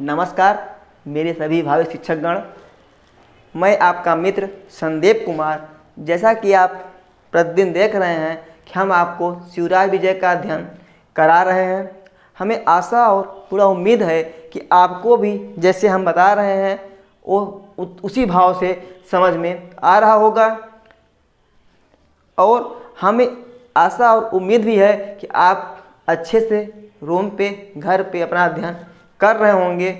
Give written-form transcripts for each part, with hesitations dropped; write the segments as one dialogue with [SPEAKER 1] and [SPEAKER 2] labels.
[SPEAKER 1] नमस्कार मेरे सभी भावी शिक्षकगण। मैं आपका मित्र संदीप कुमार। जैसा कि आप प्रतिदिन देख रहे हैं कि हम आपको शिवराज विजय का अध्ययन करा रहे हैं। हमें आशा और पूरा उम्मीद है कि आपको भी जैसे हम बता रहे हैं वो उसी भाव से समझ में आ रहा होगा, और हमें आशा और उम्मीद भी है कि आप अच्छे से रूम पे घर पे अपना अध्ययन कर रहे होंगे,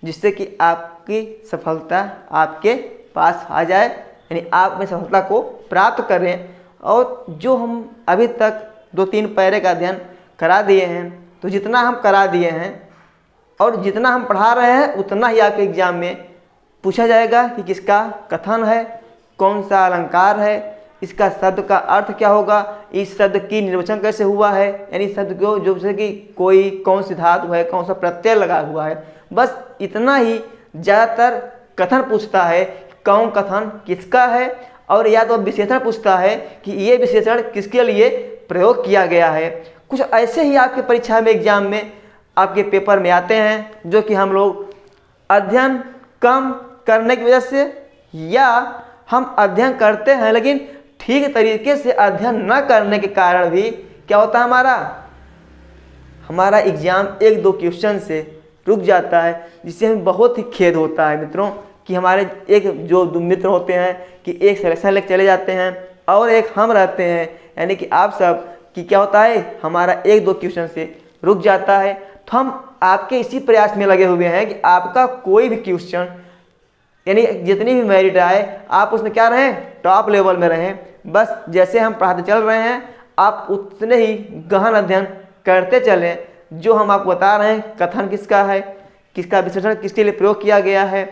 [SPEAKER 1] जिससे कि आपकी सफलता आपके पास आ जाए, यानी आप में सफलता को प्राप्त करें। और जो हम अभी तक 2-3 पैरे का अध्ययन करा दिए हैं, तो जितना हम करा दिए हैं और जितना हम पढ़ा रहे हैं उतना ही आपके एग्जाम में पूछा जाएगा कि किसका कथन है, कौन सा अलंकार है, इसका शब्द का अर्थ क्या होगा, इस शब्द की निर्वचन कैसे हुआ है, यानी शब्द को जो जैसे कि कोई कौन सी धातु है, कौन सा प्रत्यय लगा हुआ है। बस इतना ही ज़्यादातर कथन पूछता है, कौन कथन किसका है, और या तो विशेषण पूछता है कि ये विशेषण किसके लिए प्रयोग किया गया है। कुछ ऐसे ही आपके परीक्षा में एग्जाम में आपके पेपर में आते हैं, जो कि हम लोग अध्ययन कम करने की वजह से, या हम अध्ययन करते हैं लेकिन ठीक तरीके से अध्ययन न करने के कारण भी क्या होता है, हमारा एग्जाम 1-2 क्वेश्चन से रुक जाता है, जिससे हमें बहुत ही खेद होता है मित्रों कि हमारे एक जो दो मित्र होते हैं कि एक सिलेक्शन लेके चले जाते हैं और एक हम रहते हैं, यानी कि आप सब कि क्या होता है, हमारा 1-2 क्वेश्चन से रुक जाता है। तो हम आपके इसी प्रयास में लगे हुए हैं कि आपका कोई भी क्वेश्चन, यानी जितनी भी मेरिट आए, आप उसमें क्या रहें, टॉप लेवल में रहें। बस जैसे हम पढ़ाते चल रहे हैं आप उतने ही गहन अध्ययन करते चलें। जो हम आपको बता रहे हैं कथन किसका है, किसका विशेषण किसके लिए प्रयोग किया गया है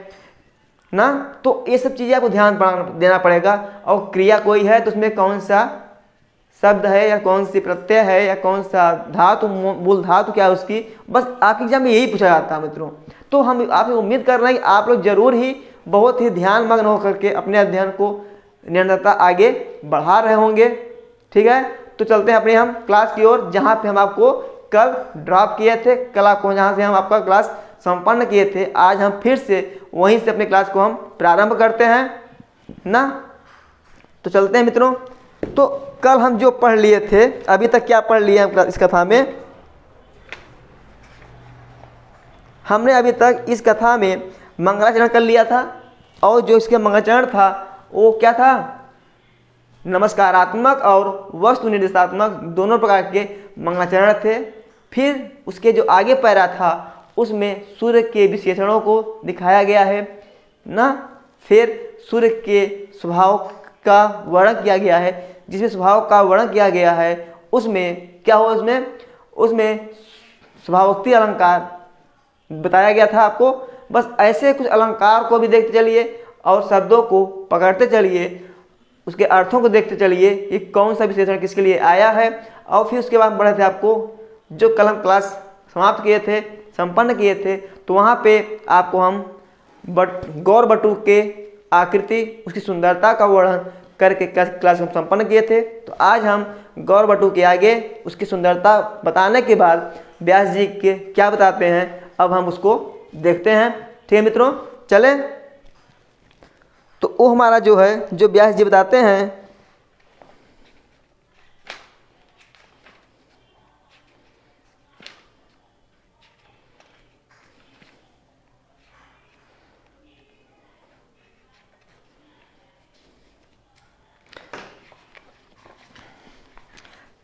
[SPEAKER 1] ना, तो ये सब चीज़ें आपको ध्यान देना पड़ेगा। और क्रिया कोई है तो उसमें कौन सा शब्द है, या कौन सी प्रत्यय है, या कौन सा धातु, मूल धातु क्या है उसकी, बस आपके एग्जाम में यही पूछा जाता है मित्रों। तो हम आपसे उम्मीद कर रहे हैं कि आप लोग जरूर ही बहुत ही ध्यान मग्न होकर के अपने अध्ययन को निरंतरता आगे बढ़ा रहे होंगे। ठीक है, तो चलते हैं अपने हम क्लास की ओर, जहाँ पे हम आपको कल ड्रॉप किए थे, कल आपको जहाँ से हम आपका क्लास संपन्न किए थे, आज हम फिर से वहीं से अपने क्लास को हम प्रारंभ करते हैं ना। तो चलते हैं मित्रों। तो कल हम जो पढ़ लिए थे, अभी तक क्या पढ़ लिए हम इस कथा में, हमने अभी तक इस कथा में मंगलाचरण कर लिया था, और जो इसके मंगलाचरण था वो क्या था, नमस्कारात्मक और वस्तु निर्देशात्मक दोनों प्रकार के मंगलाचरण थे। फिर उसके जो आगे पैरा था उसमें सूर्य के विशेषणों को दिखाया गया है ना। फिर सूर्य के स्वभाव का वर्णन किया गया है, जिसमें स्वभाव का वर्णन किया गया है उसमें क्या हुआ, उसमें स्वभावोक्ति अलंकार बताया गया था आपको। बस ऐसे कुछ अलंकार को भी देखते चलिए और शब्दों को पकड़ते चलिए, उसके अर्थों को देखते चलिए कि कौन सा विशेषण किसके लिए आया है। और फिर उसके बाद बढ़े थे आपको जो कल हम क्लास समाप्त किए थे, संपन्न किए थे, तो वहाँ पे आपको हम गौर बटु के आकृति, उसकी सुंदरता का वर्णन करके क्लास हम संपन्न किए थे। तो आज हम गौर बटु के आगे उसकी सुंदरता बताने के बाद व्यास जी के क्या बताते हैं, अब हम उसको देखते हैं। ठीक है मित्रों, चले। तो वो हमारा जो है, जो व्यास जी बताते हैं,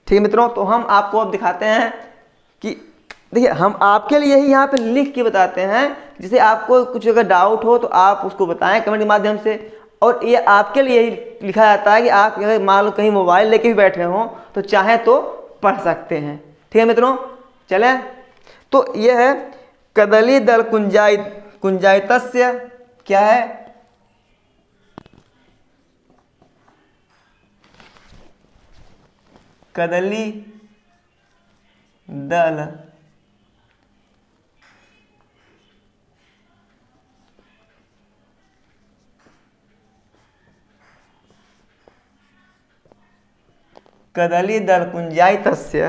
[SPEAKER 1] ठीक है मित्रों। तो हम आपको अब दिखाते हैं कि देखिए, हम आपके लिए ही यहाँ पे लिख के बताते हैं, जिसे आपको कुछ अगर डाउट हो तो आप उसको बताएं कमेंट के माध्यम से। और ये आपके लिए ही लिखा जाता है कि आप अगर मान लो कहीं मोबाइल लेके भी बैठे हों तो चाहे तो पढ़ सकते हैं। ठीक है मित्रों, चलें। तो ये है कदली दल कुंजाइतस्य, क्या है, कदली दल कदली दल कुंजाइतस्य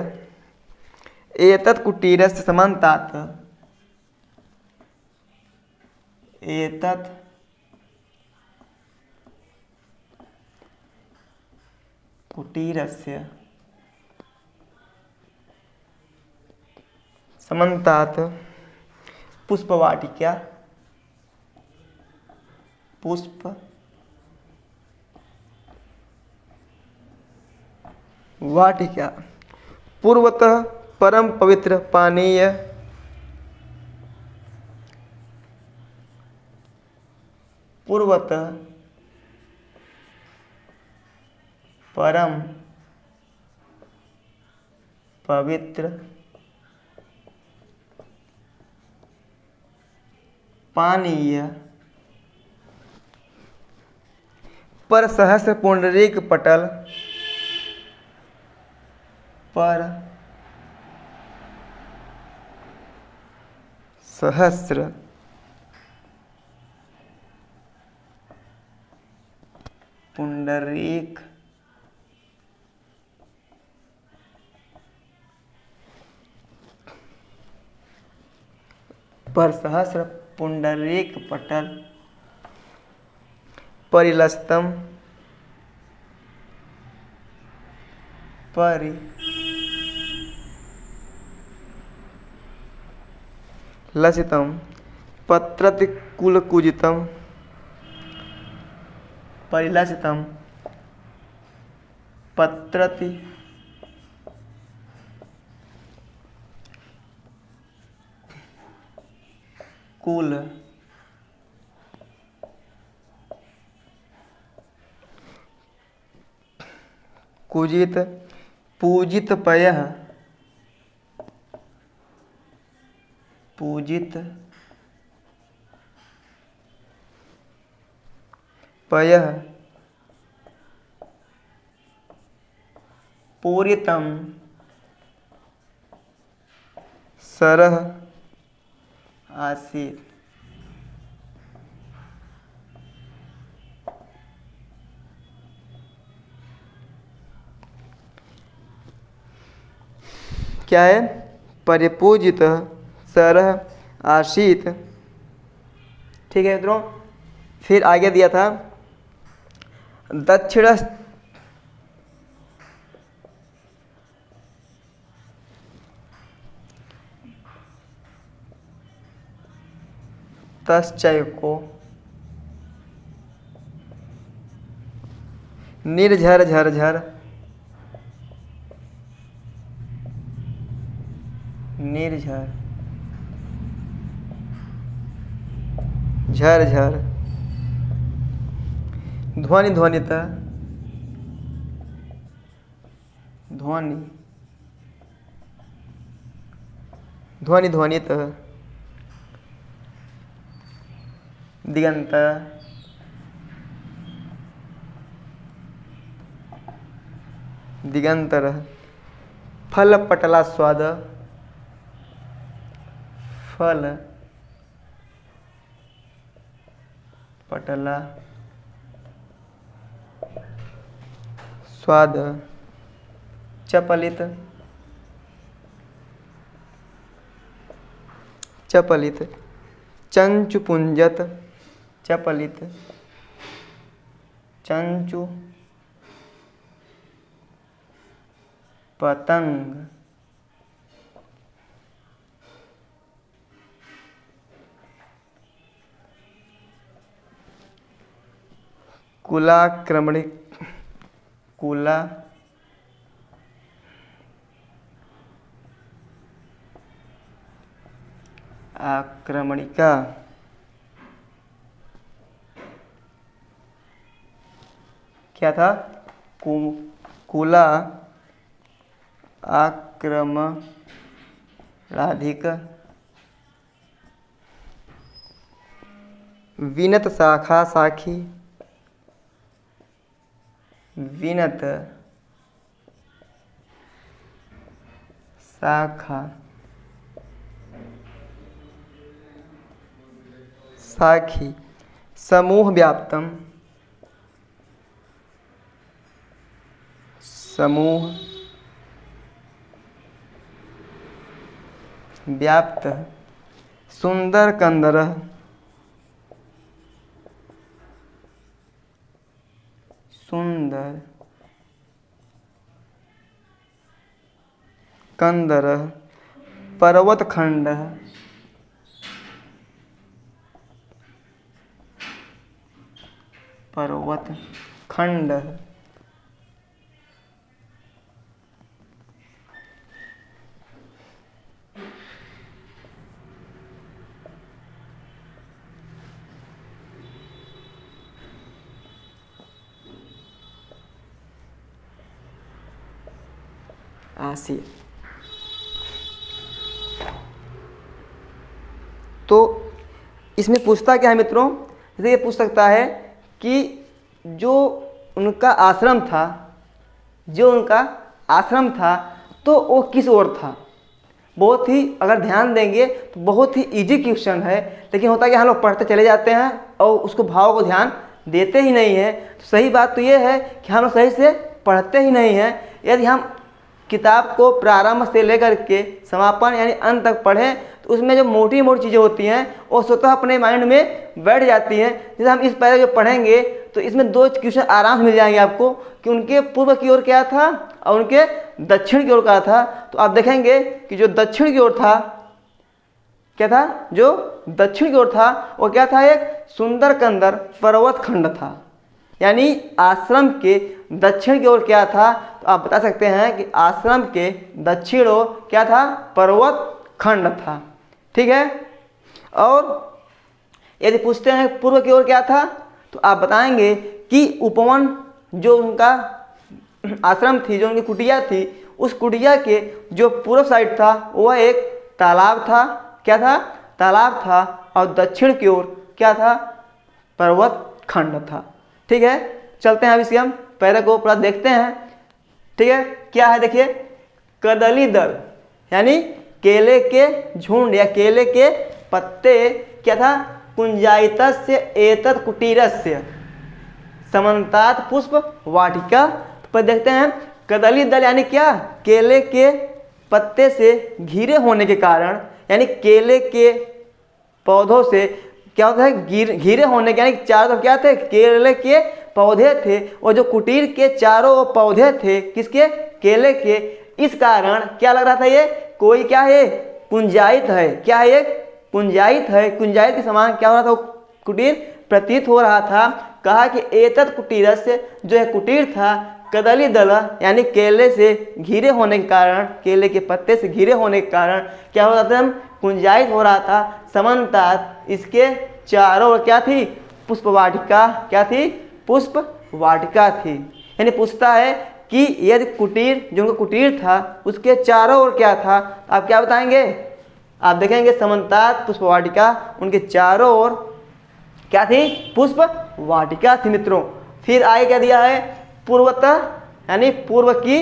[SPEAKER 1] एतत् कुटीरस्य समन्तात् एतत् कुटीरस्य समन्तात् पुष्पवाटिका पूर्वतः परम पवित्र पानीय पूर्वतः परम पवित्र पानीय पर सहस्र पुंडरीक पटल पर सहस्र पुंडरीक पटल परिलसितम पत्रतिकुलकुजितम परिलसितम पत्रति कुल कुजित पूजित पयः पूरितम सरः आसीत्। क्या है? परिपूजित सरः आसीत्। ठीक है मित्रों, फिर आगे दिया था दक्षिण तश्चैको निर्झर झरझर निर्झर झरझर ध्वनि ध्वनित ध्वनि ध्वनि ध्वनित दिगंत दिगंतर फल पटला स्वाद फल पटला स्वाद चपलित चपलित चंचु पुंजत चपलित चंचु पतंग कुलाक्रमणि कुला आक्रमणिका क्या था? कुला आक्रमणाधिक विनत शाखा साखी विनत शाखा साखी समूह व्याप्तम समूह व्याप्त सुंदर कंदर सुंदर कंदर पर्वत खंड आसिया। तो इसमें पूछता क्या है मित्रों, जैसे ये पूछ सकता है कि जो उनका आश्रम था तो वो किस ओर था। बहुत ही अगर ध्यान देंगे तो बहुत ही इजी क्वेश्चन है, लेकिन होता है कि हम लोग पढ़ते चले जाते हैं और उसको भाव को ध्यान देते ही नहीं है। तो सही बात तो ये है कि हम लोग सही से पढ़ते ही नहीं हैं। यदि हम किताब को प्रारंभ से लेकर के समापन यानी अंत तक पढ़ें तो उसमें जो मोटी मोटी चीज़ें होती हैं वो स्वतः अपने माइंड में बैठ जाती हैं। जैसे हम इस पैरा जो पढ़ेंगे तो इसमें 2 क्वेश्चन आराम से मिल जाएंगे आपको कि उनके पूर्व की ओर क्या था और उनके दक्षिण की ओर क्या था। तो आप देखेंगे कि जो दक्षिण की ओर था क्या था, जो दक्षिण की ओर था वो क्या था, एक सुंदर कंदर पर्वत खंड था। यानी आश्रम के दक्षिण की ओर क्या था, तो आप बता सकते हैं कि आश्रम के दक्षिण ओर क्या था, पर्वत खंड था। ठीक है। और यदि पूछते हैं पूर्व की ओर क्या था, तो आप बताएंगे कि उपवन जो उनका आश्रम थी, जो उनकी कुटिया थी, उस कुटिया के जो पूर्व साइड था वह एक तालाब था। क्या था, तालाब था। और दक्षिण की ओर क्या था, पर्वत खंड था। ठीक है। चलते हैं अब इसके हम पैरा को पूरा देखते हैं। ठीक है। क्या है देखिए, कदली दल यानी केले के झुंड या केले के पत्ते क्या था, कुंजाइतस्य एतत् कुटीरस्य समन्तात् पुष्प वाटिका। पर देखते हैं कदली दल यानी क्या, केले के पत्ते से घिरे होने के कारण, यानी केले के पौधों से क्या होता है, घिरे होने के, यानी चारों तरफ क्या थे, केले के पौधे थे। और जो कुटीर के चारों पौधे थे किसके, केले के, इस कारण क्या लग रहा था, ये कोई क्या है, कुंजाइत है। क्या है, ये कुंजाइत है। कुंजाइत के समान क्या हो रहा था, कुटीर प्रतीत हो रहा था। कहा कि एतत् कुटीरस्य, जो है कुटीर था, कदली दल यानी केले से घिरे होने के कारण, केले के पत्ते से घिरे होने के कारण क्या हो रहा था, कुंजाइत हो रहा था। समन्तात इसके चारों ओर क्या थी, पुष्प वाटिका। क्या थी, पुष्प वाटिका थी। यानी पूछता है कि यदि कुटीर, जो उनका कुटीर था, उसके चारों ओर क्या था, आप क्या बताएंगे, आप देखेंगे समन्तात पुष्प वाटिका, उनके चारों ओर क्या थी, पुष्प वाटिका थी मित्रों। फिर आगे क्या दिया है, पूर्वतः यानी पूर्व की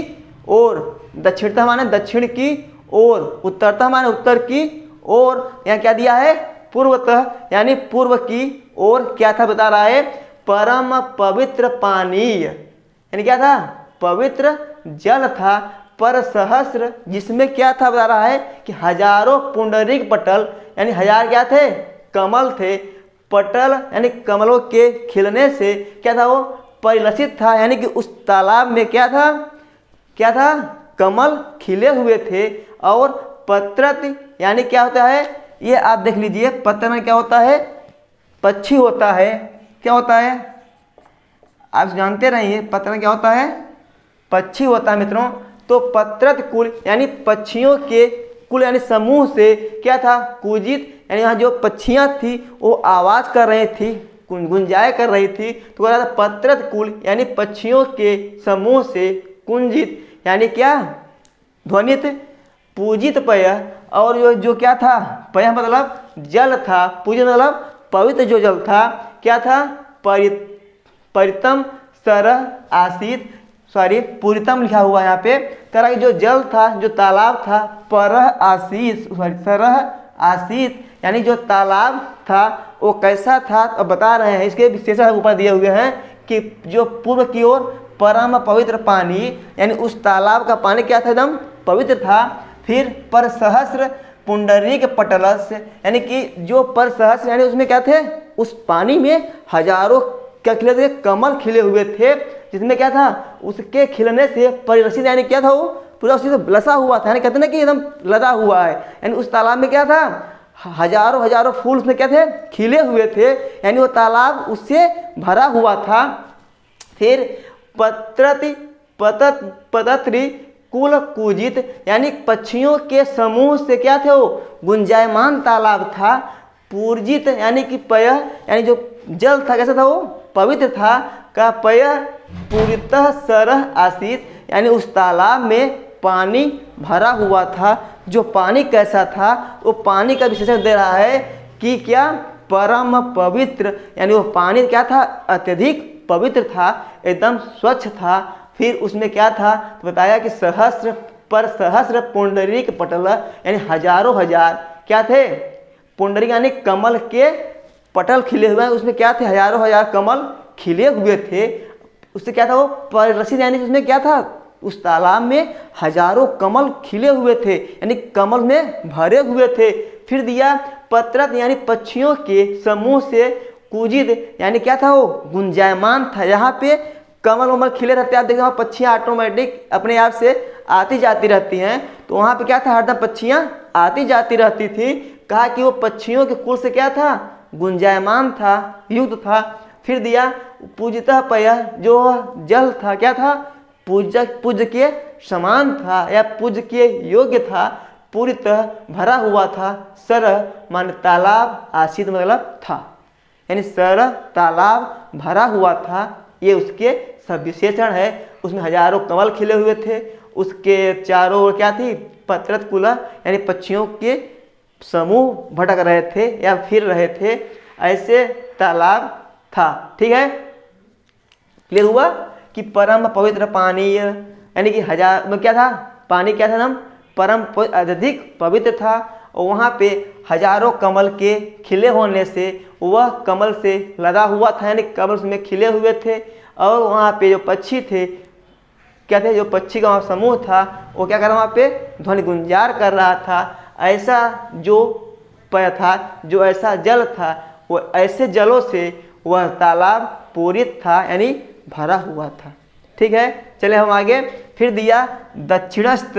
[SPEAKER 1] ओर, दक्षिणतः माने दक्षिण की ओर, उत्तरतः माने उत्तर की ओर। यहाँ क्या दिया है, पूर्वतः यानी पूर्व की ओर क्या था बता रहा है, परम पवित्र पानीय, यानी क्या था, पवित्र जल था। पर सहस्र जिसमें क्या था बता रहा है कि हजारों पुंडरीक पटल, यानी हजार क्या थे, कमल थे। पटल यानी कमलों के खिलने से क्या था, वो परिलसित था। यानी कि उस तालाब में क्या था, क्या था, कमल खिले हुए थे। और पत्रत यानी क्या होता है, ये आप देख लीजिए, पत्र में क्या होता है, पक्षी होता है। क्या होता है, आप जानते रहिए, पत्र में क्या होता है, पक्षी होता है मित्रों। तो पत्रत कुल यानी पक्षियों के कुल यानी समूह से क्या था, कुजित, यानी यहाँ जो पक्षियाँ थी वो आवाज़ कर रही थी, गुंजाए कर रही थी। तो कह रहा था पत्रत कुल यानी पक्षियों के समूह से, कुंजित यानी क्या, ध्वनित, पूजित पय, और जो क्या था, पय मतलब जल था, पूजित मतलब पवित्र जो जल था, क्या था, परितम सरह आसीत, सॉरी पूरितम लिखा हुआ यहाँ पे, तरह जो जल था, जो तालाब था, परह आसीत, सॉरी सरह आसीत, यानी जो तालाब था वो कैसा था, अब बता रहे हैं। इसके विशेषण ऊपर दिए हुए हैं कि जो पूर्व की ओर परम पवित्र पानी, यानी उस तालाब का पानी क्या था, एकदम पवित्र था। फिर पर सहस्र पुंडरीक पटलस, यानी कि जो पर सहस्र यानी उसमें क्या थे, उस पानी में हजारों क्या खिले थे, कमल खिले हुए थे। जिसमें क्या था, उसके खिलने से परिलसित यानी क्या था, वो पूरा उसी से लसा हुआ था, यानी कहते ना कि एकदम लदा हुआ है। यानी उस तालाब में क्या था, हजारों हजारों फूल उसमें क्या थे, खिले हुए थे, यानी वो तालाब उससे भरा हुआ था। फिर पतत्री कुल कुजित, यानी पक्षियों के समूह से क्या थे, वो गुंजायमान तालाब था। पूर्जित यानी कि पय, यानी जो जल था कैसा था, वो पवित्र था। का पय पूरितः सरह आसीत, यानी उस तालाब में पानी भरा हुआ था। जो पानी कैसा था, वो पानी का विशेषण दे रहा है कि क्या, परम पवित्र, यानी वो पानी क्या था, अत्यधिक पवित्र था, एकदम स्वच्छ था। फिर उसमें क्या था, तो बताया कि सहस्र पुंडरीक पटल, यानी हजारों हजार क्या थे, पुंडरीक यानी कमल के पटल खिले हुए हैं, उसमें क्या थे, हजारों हजार कमल खिले हुए थे। उससे क्या था, वो परिलसित, यानी उसमें क्या था, उस तालाब में हजारों कमल खिले हुए थे, यानी कमल में भरे हुए थे। फिर दिया पत्रत, यानी पक्षियों के समूह से कुजित, यानी क्या था, वो गुंजायमान था। यहाँ पे कमल वमल खिले रहते हैं, आप देखिए वहाँ पक्षियाँ ऑटोमेटिक अपने आप से आती जाती रहती हैं, तो वहाँ पे क्या था, हरदम पक्षियाँ आती जाती रहती थी। कहा कि वो पक्षियों के कुल से क्या था, गुंजायमान था, युक्त था। फिर दिया पूजिता पय, जो जल था क्या था, पूज्य के समान था या पूज्य के योग्य था, पूरितः भरा हुआ था। सर मान तालाब, आसित मतलब था, यानी सर तालाब भरा हुआ था, ये उसके सब विशेषण है। उसमें हजारों कमल खिले हुए थे, उसके चारों ओर क्या थी, पत्रत कुला, यानी पक्षियों के समूह भटक रहे थे या फिर रहे थे, ऐसे तालाब था। ठीक है, क्लियर हुआ कि परम पवित्र पानी, यानी कि हजार में क्या था, पानी क्या था, हम परम अत्यधिक पवित्र था। और वहाँ पे हजारों कमल के खिले होने से वह कमल से लदा हुआ था, यानी कमल में खिले हुए थे। और वहाँ पे जो पक्षी थे क्या थे, जो पक्षी का समूह था, वो क्या कर रहा, वहाँ पे ध्वनि गुंजार कर रहा था। ऐसा जो पय था, जो ऐसा जल था, वो ऐसे जलों से वह तालाब पूरित था, यानी भरा हुआ था। ठीक है, चले हम आगे। फिर दिया दक्षिणस्थ,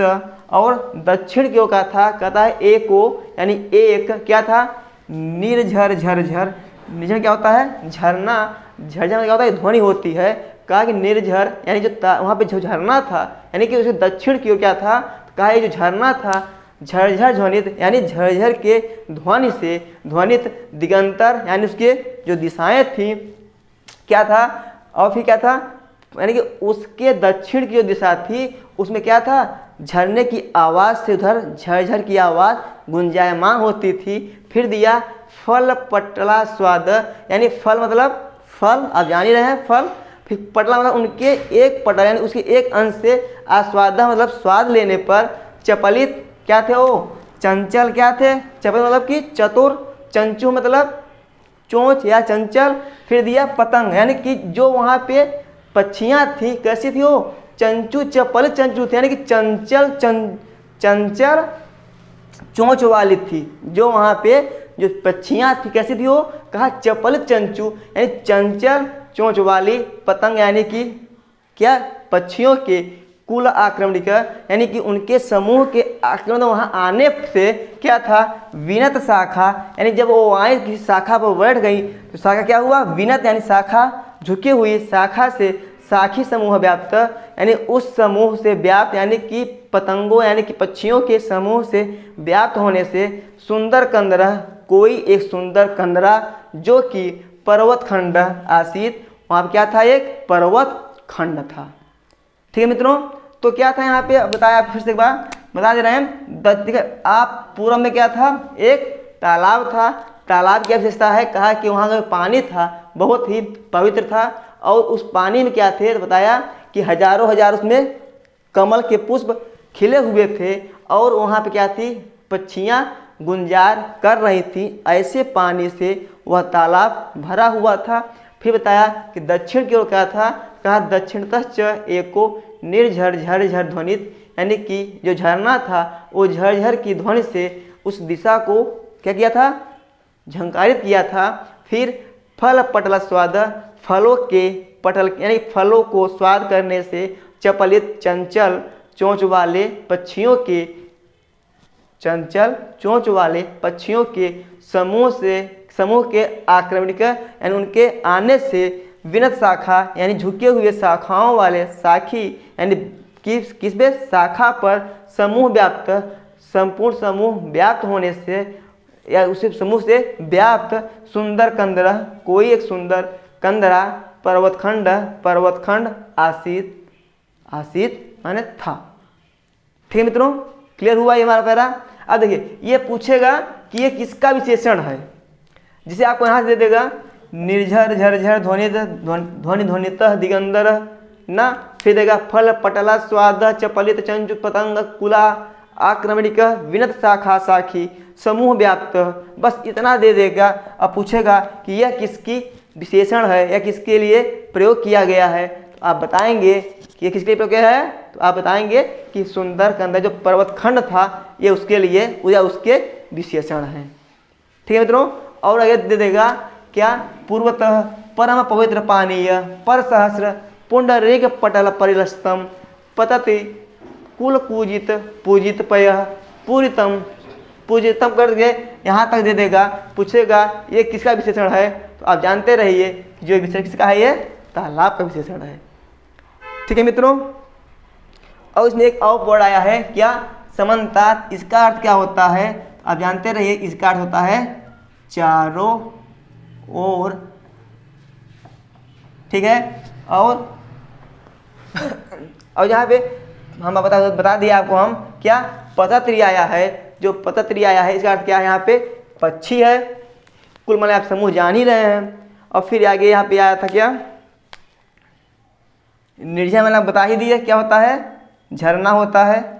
[SPEAKER 1] और दक्षिण की ओर का था, कहता है एको, यानी एक क्या था, निर्झर झरझर। निर्झर क्या होता है, झरना, झरझर क्या होता है, ध्वनि होती है। कहा कि निर्झर, यानी जो वहाँ पे जो झरना था, यानी कि उसके दक्षिण की ओर क्या था, कहा ये जो झरना था झरझर ध्वनित, यानी झरझर के ध्वनि से ध्वनित, दिगंतर यानी उसके जो दिशाएं थी क्या था, और फिर क्या था, यानी कि उसके दक्षिण की जो दिशा थी उसमें क्या था, झरने की आवाज़ से उधर झरझर की आवाज़ गुंजायमान होती थी। फिर दिया फल पटला स्वाद, यानी फल मतलब फल, आप जान ही रहे हैं फल। फिर पटला मतलब उनके एक पटल, यानी उसके एक अंश से आस्वादा मतलब स्वाद लेने पर। चपलित क्या थे, वो चंचल क्या थे, चपलित मतलब कि चतुर, चंचू मतलब चोंच या चंचल। फिर दिया पतंग, यानी कि जो वहाँ पे पक्षियाँ थी कैसी थी, वो चंचू चपलित चंचू थी, यानी कि चंचल चंचल चोंच वाली थी। जो वहाँ पे जो पक्षियाँ थी कैसी थी, वो कहा चपलित चंचू, यानी चंचल चोंच वाली पतंग, यानी कि क्या, पक्षियों के कुल आक्रमणिका, यानी कि उनके समूह के आक्रमण वहाँ आने से क्या था, विनत शाखा, यानी जब वो आए किसी शाखा पर बैठ गई तो शाखा क्या हुआ, विनत, यानी शाखा झुकी हुई, शाखा से साखी समूह व्याप्त, यानी उस समूह से व्याप्त, यानी कि पतंगों यानी कि पक्षियों के समूह से व्याप्त होने से। सुंदर कंदरा, कोई एक सुंदर कंदरा जो कि पर्वत खंड आसित, वहाँ पर क्या था, एक पर्वत खंड था। ठीक है मित्रों, तो क्या था यहाँ पे बताया, फिर से एक बार बता दे रहे हैं। आप पूर्व में क्या था, एक तालाब था। तालाब की विशेषता है, कहा कि वहाँ का पानी था बहुत ही पवित्र था, और उस पानी में क्या थे, तो बताया कि हजारों हजार उसमें कमल के पुष्प खिले हुए थे, और वहाँ पे क्या थी, पक्षियाँ गुंजार कर रही थी। ऐसे पानी से वह तालाब भरा हुआ था। फिर बताया कि दक्षिण की ओर क्या था, कहा दक्षिणतश्च एको निर्झर झरझर ध्वनित, यानी कि जो झरना था वो झरझर की ध्वनि से उस दिशा को क्या किया था, झंकारित किया था। फिर फल पटला स्वाद, फलों के पटल यानी फलों को स्वाद करने से चपलित चंचल चोंच वाले पक्षियों के समूह के आक्रमणिक यानी उनके आने से विनत शाखा यानी झुके हुए शाखाओं वाले साखी यानी किसमें शाखा पर समूह व्याप्त संपूर्ण समूह व्याप्त होने से या उसी समूह से व्याप्त सुंदर कंदरा कोई एक सुंदर कंदरा पर्वतखंड आसित माने था। ठीक है मित्रों, क्लियर हुआ ये हमारा पैरा। अब देखिए ये पूछेगा कि ये किसका विशेषण है, जिसे आपको यहाँ से दे देगा निर्झर झरझर ध्वनितः दिगंधर ना, फिर देगा फल पटला स्वाद चपलित चंचु पतंग कुला आक्रमणिक विनत शाखा साखी समूह व्याप्त, बस इतना दे देगा। अब पूछेगा कि यह किसकी विशेषण है या किसके लिए प्रयोग किया गया है, तो आप बताएंगे कि ये किसके लिए प्रयोग किया है, तो आप बताएंगे कि सुंदर कंदर जो पर्वतखंड था ये उसके लिए या उसके विशेषण है। ठीक है मित्रों, और आगे दे देगा क्या पूर्वतः परम पवित्र पानीय पर सहस्र पुंडरीक पटल परिलस्तम पतति कुल पूजित पय पूजितम करके यहाँ तक दे देगा। पूछेगा ये किसका विशेषण है, तो आप जानते रहिए कि जो विशेषण किसका है, ये तालाब का विशेषण है। ठीक है मित्रों, और इसमें एक और वर्ड आया है क्या समन्तात, इसका अर्थ क्या होता है, तो आप जानते रहिए इसका अर्थ होता है चारों ओर। ठीक है, और यहाँ पे हम बता दिया आपको हम क्या पतत्री आया है, जो पतत्री आया है इसका अर्थ क्या है, यहाँ पे पक्षी है। कुल मिला आप समूह जान ही रहे हैं। और फिर आगे यहाँ पे आया था क्या निर्झर, मैंने बता ही दिया क्या होता है, झरना होता है।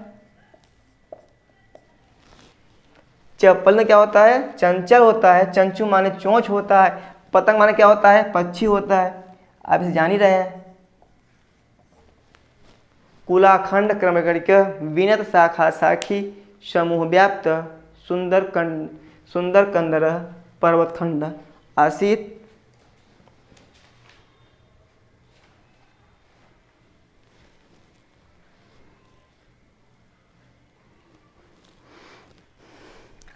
[SPEAKER 1] चप्पल में क्या होता है, चंचल होता है। चंचू माने चोंच होता है। पतंग माने क्या होता है, पक्षी होता है। आप इसे जान ही रहे हैं। कुलाखंड क्रमकणिक विनत शाखा साखी समूह व्याप्त सुंदर कंदर पर्वतखंड आसित।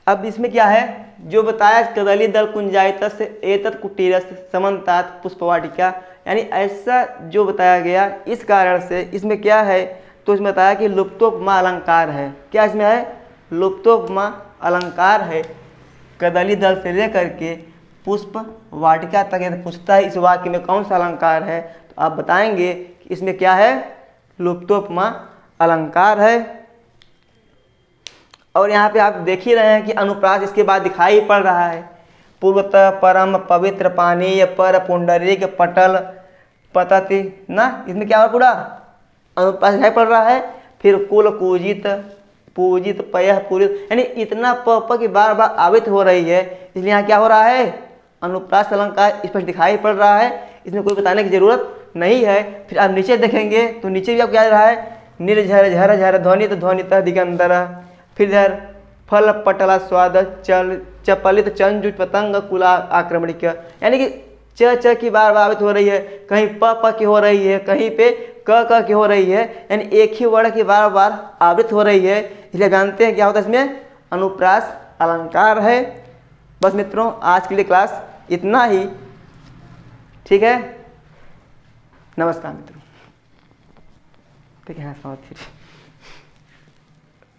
[SPEAKER 1] अब इसमें क्या है जो बताया, कदली दल कुंजायत से एतत् कुटीरस समन्तात पुष्पवाटिका, यानी ऐसा जो बताया गया इस कारण से इसमें क्या है, तो इसमें बताया कि लुप्तोपमा अलंकार है। क्या इसमें है, लुप्तोपमा अलंकार है। कदली दल से लेकर के पुष्प वाटिका तक पूछता है इस वाक्य में कौन सा अलंकार है, तो आप बताएंगे कि इसमें क्या है, लुप्तोपमा अलंकार है। और यहाँ पे आप देख ही रहे हैं कि अनुप्रास इसके बाद दिखाई पड़ रहा है। पूर्वतः परम पवित्र पानीय पर पुंडरीक पटल पतति ना, इसमें क्या हुआ, पूरा अनुप्रास दिखाई पड़ रहा है। फिर कुल पूजित पय पूरित, यानी इतना प की बार बार आवृत हो रही है, इसलिए यहाँ क्या हो रहा है, अनुप्रास अलंकार इस पर दिखाई पड़ रहा है। इसमें कोई बताने की जरूरत नहीं है। फिर आप नीचे देखेंगे तो नीचे भी आप क्या रहा है, निर्झर झर झर ध्वनित दिगंधर। फिर इधर फल पटला स्वाद चपलित चंचु पतंग कुला आक्रमणिक, यानी कि च की बार आवृत हो रही है, कहीं प की हो रही है, कहीं पे क की हो रही है, यानी एक ही वर्ण की बार बार आवृत हो रही है। इसलिए जानते हैं क्या होता है, इसमें अनुप्रास अलंकार है। बस मित्रों आज के लिए क्लास इतना ही। ठीक है, नमस्कार मित्रों। ठीक है,